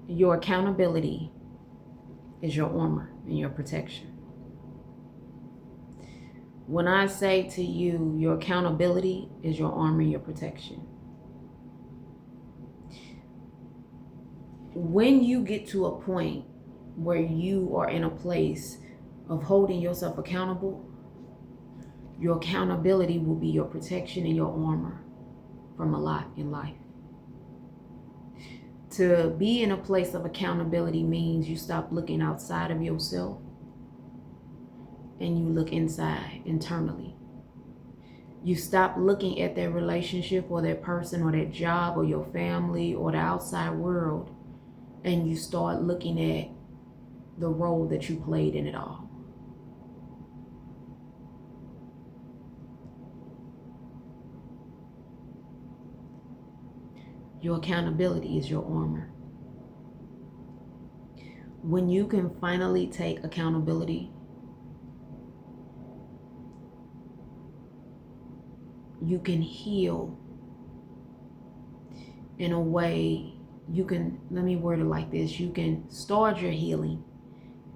Your accountability is your armor and your protection. When I say to you, your accountability is your armor and your protection. When you get to a point where you are in a place of holding yourself accountable, your accountability will be your protection and your armor from a lot in life. To be in a place of accountability means you stop looking outside of yourself and you look inside, internally. You stop looking at that relationship or that person or that job or your family or the outside world, and you start looking at the role that you played in it all. Your accountability is your armor. When you can finally take accountability, you can heal in a way. You can, let me word it like this, you can start your healing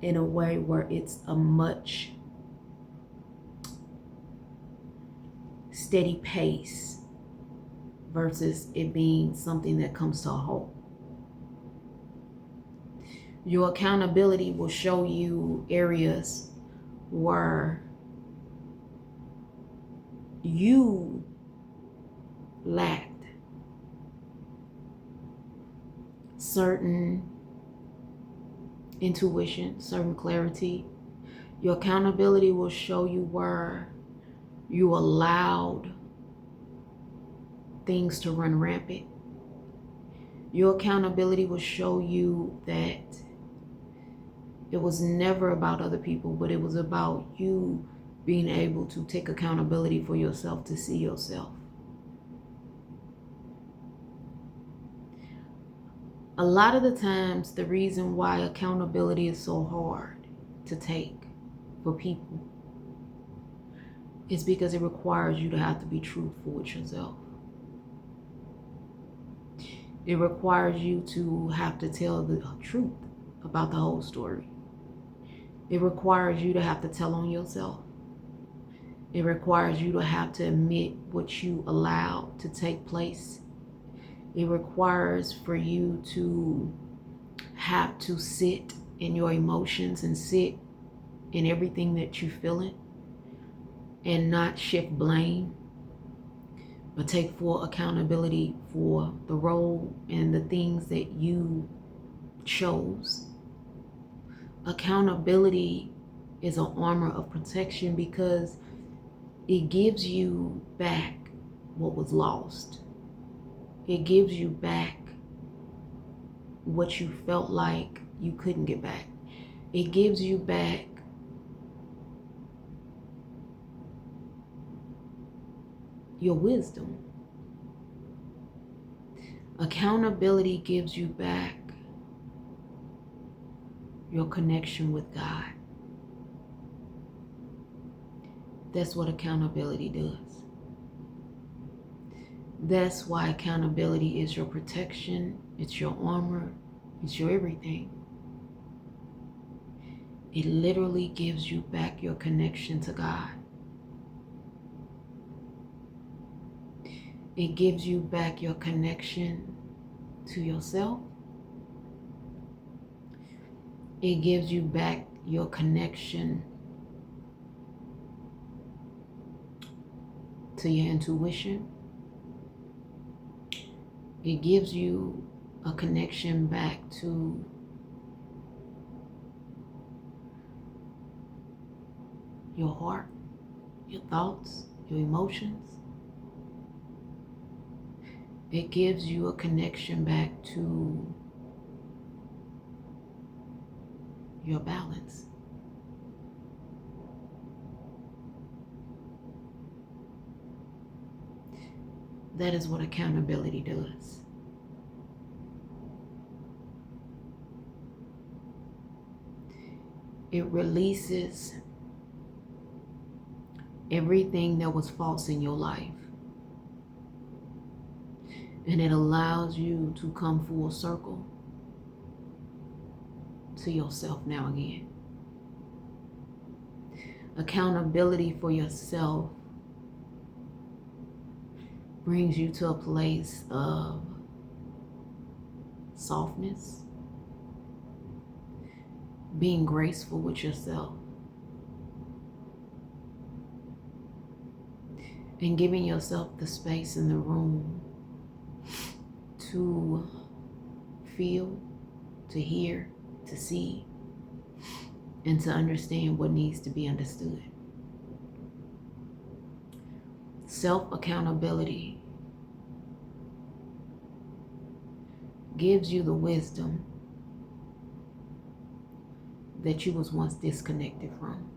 in a way where it's a much steady pace versus it being something that comes to a halt. Your accountability will show you areas where you lacked certain intuition, certain clarity. Your accountability will show you where you allowed things to run rampant. Your accountability will show you that it was never about other people, but it was about you being able to take accountability for yourself, to see yourself. A lot of the times, the reason why accountability is so hard to take for people is because it requires you to have to be truthful with yourself. It requires you to have to tell the truth about the whole story. It requires you to have to tell on yourself. It requires you to have to admit what you allowed to take place. It requires for you to have to sit in your emotions and sit in everything that you're feeling and not shift blame, but take full accountability for the role and the things that you chose. Accountability is an armor of protection because it gives you back what was lost. It gives you back what you felt like you couldn't get back. It gives you back your wisdom. Accountability gives you back your connection with God. That's what accountability does. That's why accountability is your protection, it's your armor, it's your everything. It literally gives you back your connection to God. It gives you back your connection to yourself. It gives you back your connection to your intuition. It gives you a connection back to your heart, your thoughts, your emotions. It gives you a connection back to your balance. That is what accountability does. It releases everything that was false in your life. And it allows you to come full circle to yourself now again. Accountability for yourself brings you to a place of softness, being graceful with yourself, and giving yourself the space in the room to feel, to hear, to see, and to understand what needs to be understood. Self-accountability gives you the wisdom that you was once disconnected from.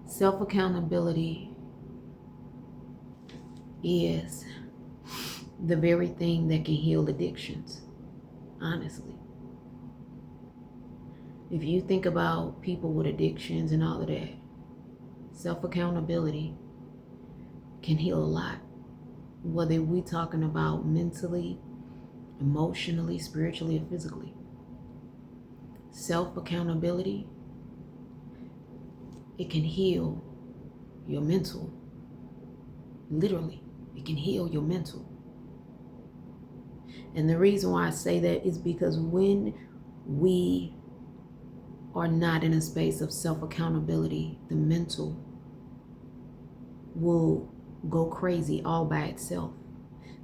Self-accountability is the very thing that can heal addictions, honestly. If you think about people with addictions and all of that, self-accountability can heal a lot. Whether we talking about mentally, emotionally, spiritually, or physically. Self-accountability, it can heal your mental. Literally, it can heal your mental. And the reason why I say that is because when we are not in a space of self-accountability, the mental will go crazy all by itself.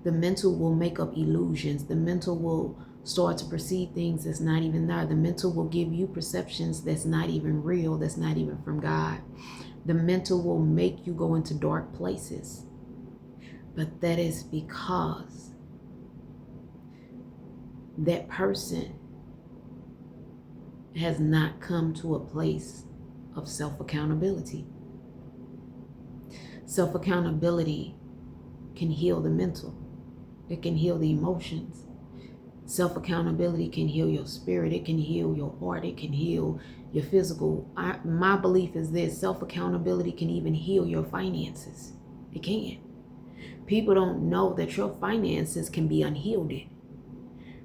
The mental will make up illusions. The mental will start to perceive things that's not even there. The mental will give you perceptions that's not even real, that's not even from God. The mental will make you go into dark places. But that is because that person has not come to a place of self-accountability. Self-accountability can heal the mental. It can heal the emotions. Self-accountability can heal your spirit. It can heal your heart. It can heal your physical. My belief is this: self-accountability can even heal your finances. It can. People don't know that your finances can be unhealed.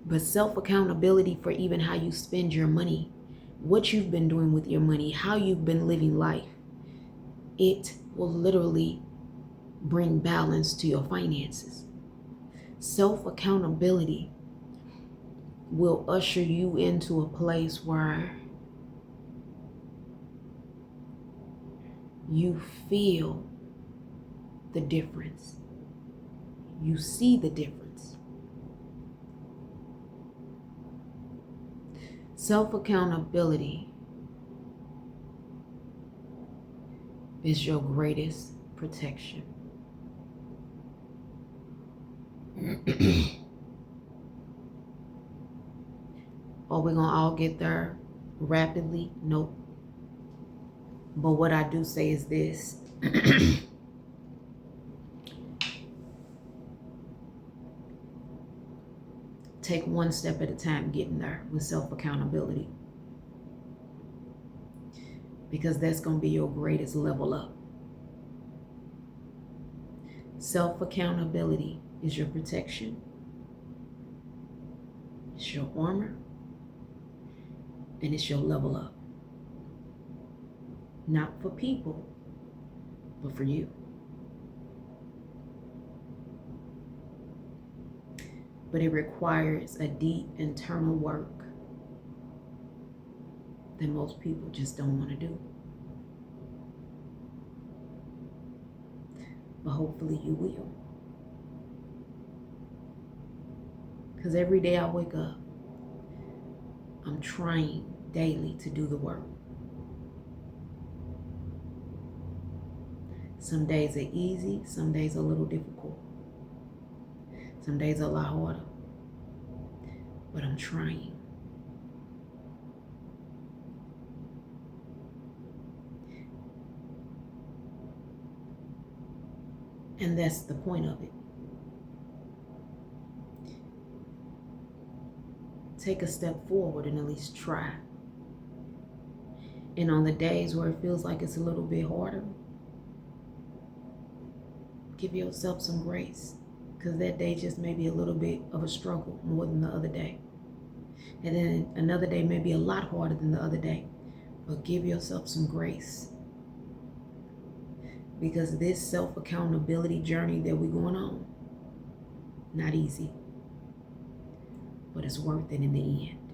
But self-accountability for even how you spend your money, what you've been doing with your money, how you've been living life, it will literally bring balance to your finances. Self-accountability will usher you into a place where you feel the difference. You see the difference. Self-accountability is your greatest protection. Are we gonna all get there rapidly? Nope. But what I do say is this. Take one step at a time getting there with self-accountability. Because that's going to be your greatest level up. Self-accountability is your protection. It's your armor. And it's your level up. Not for people, but for you. But it requires a deep internal work that most people just don't want to do. But hopefully you will. Because every day I wake up, I'm trying daily to do the work. Some days are easy, some days are a little difficult. Some days are a lot harder. But I'm trying. And that's the point of it. Take a step forward and at least try. And on the days where it feels like it's a little bit harder, give yourself some grace. because that day just may be a little bit of a struggle more than the other day. And then another day may be a lot harder than the other day. But give yourself some grace. Because this self-accountability journey that we're going on, not easy, but it's worth it in the end.